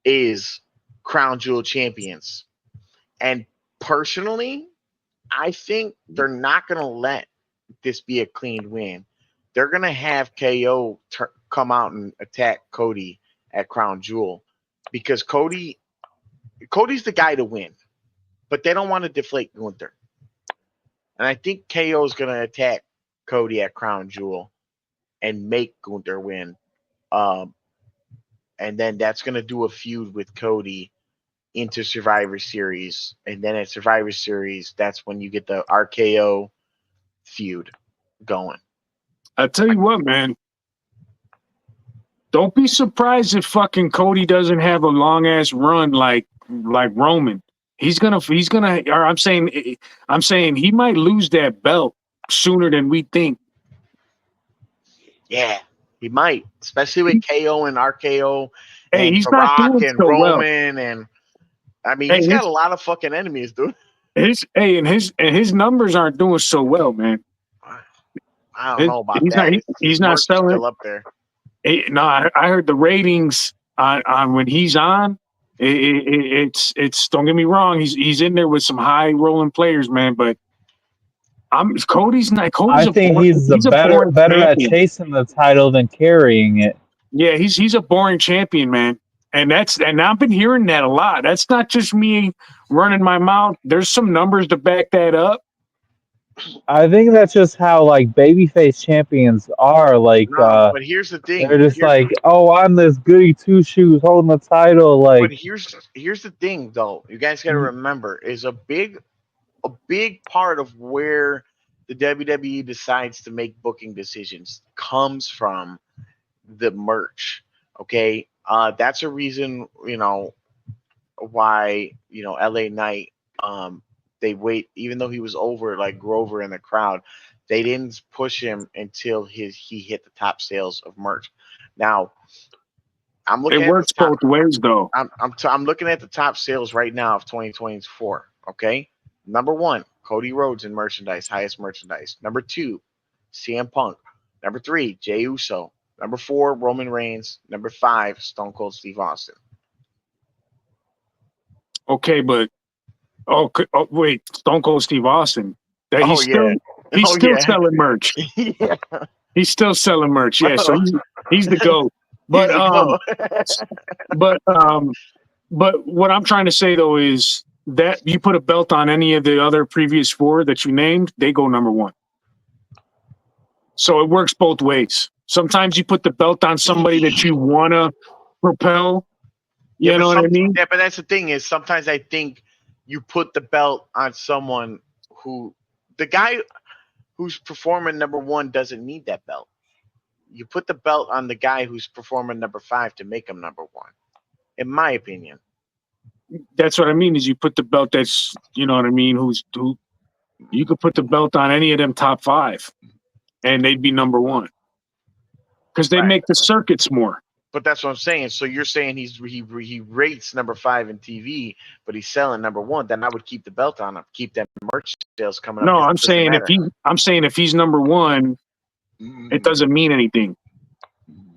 is crown jewel champions. And personally, I think they're not going to let this be a clean win. They're going to have KO come out and attack Cody at Crown Jewel because Cody's the guy to win, but they don't want to deflate Gunther. And I think KO is going to attack Cody at Crown Jewel and make Gunther win. And then that's going to do a feud with Cody into Survivor Series. And then at Survivor Series, that's when you get the RKO feud going. I tell you what, man. Don't be surprised if fucking Cody doesn't have a long ass run like Roman. He's gonna. Or I'm saying he might lose that belt sooner than we think. Yeah, he might, especially with KO and RKO. Hey, and he's Rock not doing and so Roman, well. and I mean, he's got a lot of fucking enemies, dude. His numbers aren't doing so well, man. I don't know about that. He's not selling still up there. I heard the ratings on when he's on. It's don't get me wrong. He's in there with some high rolling players, man. But Cody's not. I think he's better at chasing the title than carrying it. Yeah, he's a boring champion, man. And I've been hearing that a lot. That's not just me running my mouth. There's some numbers to back that up. I think that's just how like babyface champions are. Like, but here's the thing: they're just I'm this goody two shoes holding the title. Like, but here's the thing, though. You guys got to remember, is a big part of where the WWE decides to make booking decisions comes from the merch. Okay, that's a reason, why LA Knight they wait, even though he was over like Grover in the crowd, they didn't push him until he hit the top sales of merch. Now, I'm looking. It works both ways, though. I'm looking at the top sales right now of 2024. Okay, number 1, Cody Rhodes in merchandise, highest merchandise. Number 2, CM Punk. Number 3, Jey Uso. Number 4, Roman Reigns. Number 5, Stone Cold Steve Austin. Okay, but wait, Stone Cold Steve Austin. He's still selling merch. Yeah. He's still selling merch. Yeah, so he's the GOAT. But but what I'm trying to say though is that you put a belt on any of the other previous 4 that you named, they go number 1. So it works both ways. Sometimes you put the belt on somebody that you want to propel. You know what I mean? Yeah, but that's the thing is sometimes I think you put the belt on someone the guy who's performing number 1 doesn't need that belt. You put the belt on the guy who's performing number 5 to make him number 1, in my opinion. That's what I mean is you put the belt that's, you know what I mean, who you could put the belt on any of them top 5 and they'd be number 1 because they make the circuits more. But that's what I'm saying. So you're saying he rates number 5 in TV, but he's selling number 1. Then I would keep the belt on him, keep them merch sales coming up. No, I'm saying if he's number 1, it doesn't mean anything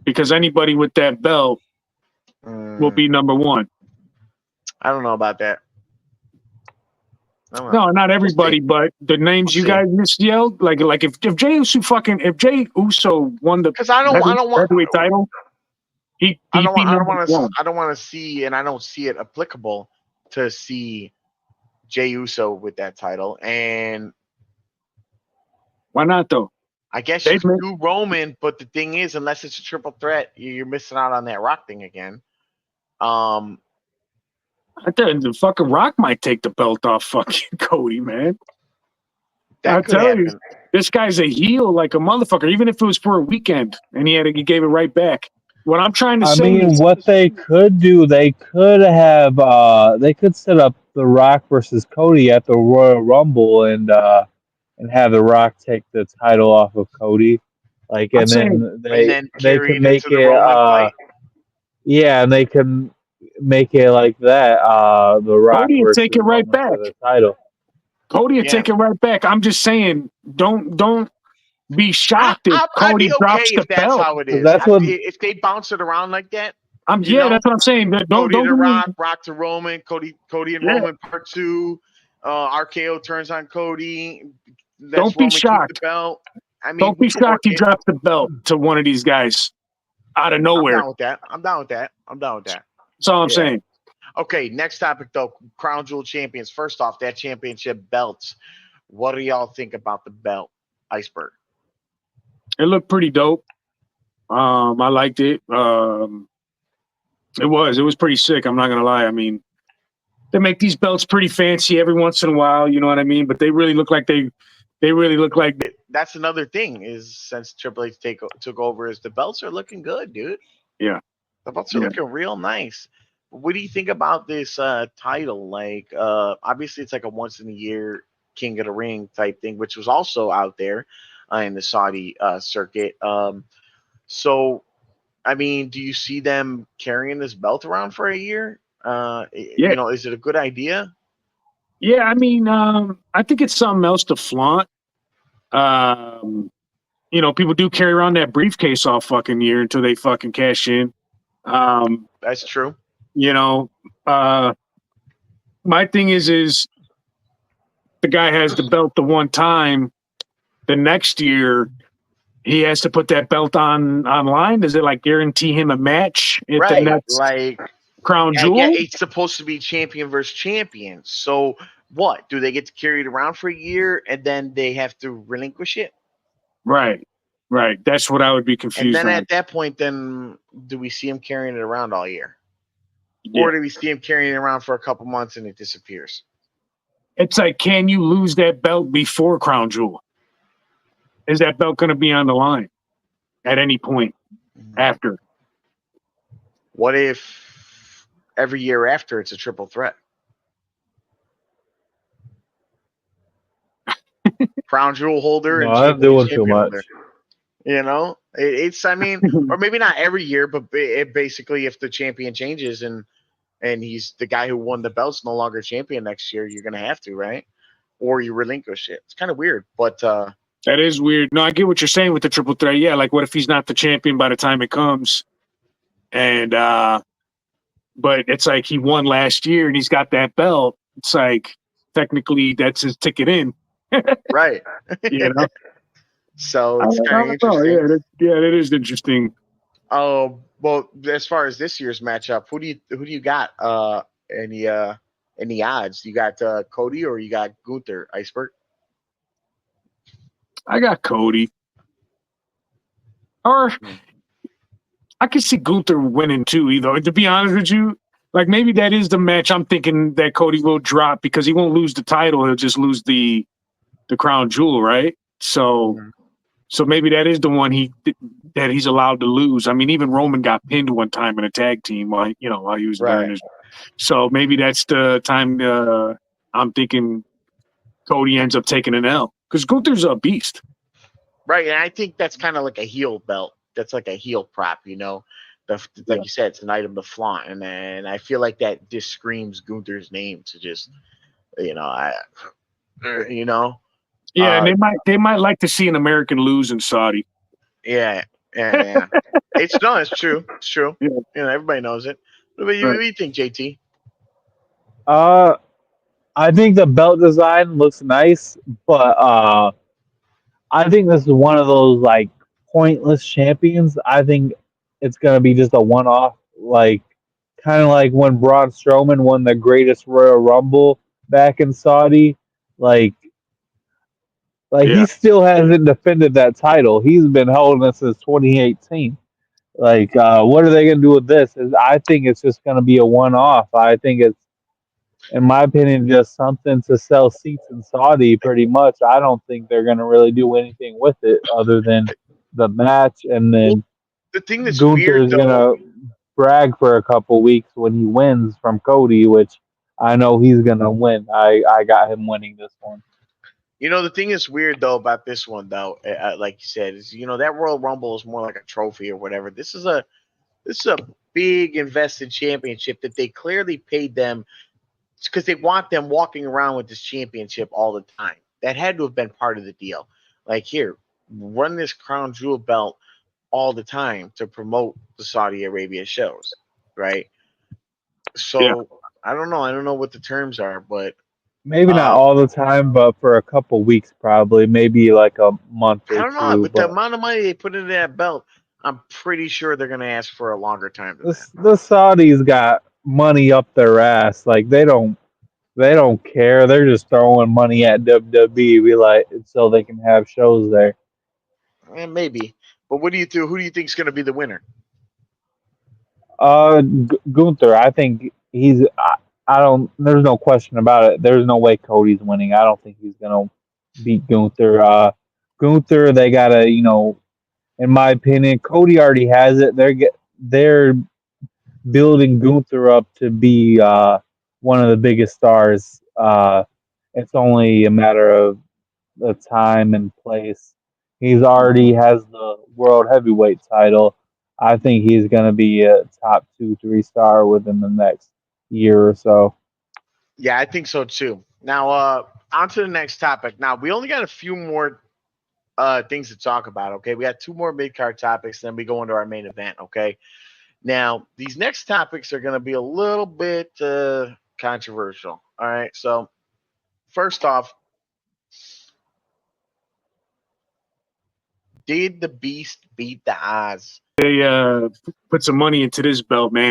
because anybody with that belt will be number 1. I don't know about that. No, not everybody, but the names you guys just yelled, like if Jey Uso won the heavyweight title. I don't want to see, and I don't see it applicable to see Jey Uso with that title. And why not though? I guess you can do Roman, but the thing is, unless it's a triple threat, you're missing out on that Rock thing again. I think the fucking Rock might take the belt off fucking Cody, man. I tell you, this guy's a heel like a motherfucker. Even if it was for a weekend, and he gave it right back. What I'm trying to say is what they could do, they could set up The Rock versus Cody at the Royal Rumble and have The Rock take the title off of Cody. Like, and then they can make it and they can make it like that. The Rock Cody would take it right back. The title. Cody would take it right back. I'm just saying, don't be shocked if Cody drops the belt. How it is. If they bounce it around like that, That's what I'm saying. Don't Cody to get me- Rock, Rock to Roman, Cody and Yeah. Roman part 2. RKO turns on Cody. Lets Don't be Roman keep the shocked. belt. I mean, Don't be we can work shocked he it. drops the belt to one of these guys out of I'm nowhere. down with that. I'm down with that. That's all I'm saying. Okay, next topic though. Crown Jewel champions. First off, that championship belts. What do y'all think about the belt, Iceberg? It looked pretty dope. I liked it. It was pretty sick. I'm not gonna lie. I mean, they make these belts pretty fancy every once in a while. You know what I mean? But they really look like they really look like. That's another thing is since Triple H took over, is the belts are looking good, dude. Yeah, the belts are looking real nice. What do you think about this title? Like, obviously, it's like a once in a year King of the Ring type thing, which was also out there in the Saudi circuit. So, I mean, do you see them carrying this belt around for a year? Yeah. You know, is it a good idea? Yeah, I mean, I think it's something else to flaunt. You know, people do carry around that briefcase all fucking year until they fucking cash in. That's true. You know, my thing is the guy has the belt the one time. The next year, he has to put that belt online. Does it like guarantee him a match at the next Like Crown Jewel? Yeah, it's supposed to be champion versus champion. So what? Do they get to carry it around for a year and then they have to relinquish it? Right. That's what I would be And confused then on. at that point, then do we see him carrying it around all year? Yeah. Or do we see him carrying it around for a couple months and it disappears? It's like, can you lose that belt before Crown Jewel? Is that belt going to be on the line at any point after? What if every year after it's a triple threat? Crown Jewel holder and No, I'm doing championship too much. holder. You know, it's, I mean, or maybe not every year, but it basically if the champion changes and he's the guy who won the belt's no longer champion next year, you're gonna have to, right? Or you relinquish it. It's kind of weird, but that is weird. No, I get what you're saying with the triple threat. Yeah, like what if he's not the champion by the time it comes? And but it's like he won last year and he's got that belt. It's like technically that's his ticket in. right. You know? So it's I kind of don't know. interesting. That is interesting. Oh, well, as far as this year's matchup, who do you got? Any odds? You got Cody or you got Gunther, Iceberg? I got Cody. Or I could see Gunther winning too, either. To be honest with you, like maybe that is the match I'm thinking that Cody will drop because he won't lose the title. He'll just lose the crown jewel, right? So maybe that is the one that he's allowed to lose. I mean, even Roman got pinned one time in a tag team while he was doing his. So maybe that's the time I'm thinking Cody ends up taking an L because Gunther's a beast. Right, and I think that's kind of like a heel belt. That's like a heel prop, you know. Like you said, it's an item to flaunt, and I feel like that just screams Gunther's name to just, you know, Yeah, and they might like to see an American lose in Saudi. Yeah. It's true. It's true. Yeah. You know, everybody knows it. What do you think, JT? I think the belt design looks nice, but I think this is one of those like pointless champions. I think it's gonna be just a one-off, like kind of like when Braun Strowman won the Greatest Royal Rumble back in Saudi. Like he still hasn't defended that title. He's been holding it since 2018. Like, what are they gonna do with this? I think it's just gonna be a one-off. I think it's, in my opinion, just something to sell seats in Saudi, pretty much. I don't think they're going to really do anything with it other than the match. And then the thing that's Gunther's going to brag for a couple weeks when he wins from Cody, which I know he's going to win. I got him winning this one. You know, the thing that's weird, though, about this one, though, like you said, is, you know, that Royal Rumble is more like a trophy or whatever. This is a big invested championship that they clearly paid them because they want them walking around with this championship all the time. That had to have been part of the deal. Like, here, run this crown jewel belt all the time to promote the Saudi Arabia shows. right? So I don't know. I don't know what the terms are, but Maybe not all the time, but for a couple weeks, probably, maybe like a month I or don't know. two. With the But amount of money they put into that belt, I'm pretty sure they're going to ask for a longer time than that. the Saudis got money up their ass. Like they don't care. They're just throwing money at WWE, so they can have shows there. Maybe. But what do you do? Who do you think is going to be the winner? Gunther, I think he's. I don't. There's no question about it. There's no way Cody's winning. I don't think he's gonna beat Gunther. Gunther, they gotta, in my opinion, Cody already has it. They're building Gunther up to be one of the biggest stars. It's only a matter of the time and place. He's already has the world heavyweight title. I think he's going to be a top 2, 3 star within the next year or so. Yeah, I think so too. Now, on to the next topic. Now, we only got a few more things to talk about. Okay, we got 2 more mid card topics, then we go into our main event. Okay, now these next topics are going to be a little bit controversial. All right, so first off, did the Beast beat the Oz? They put some money into this belt, man.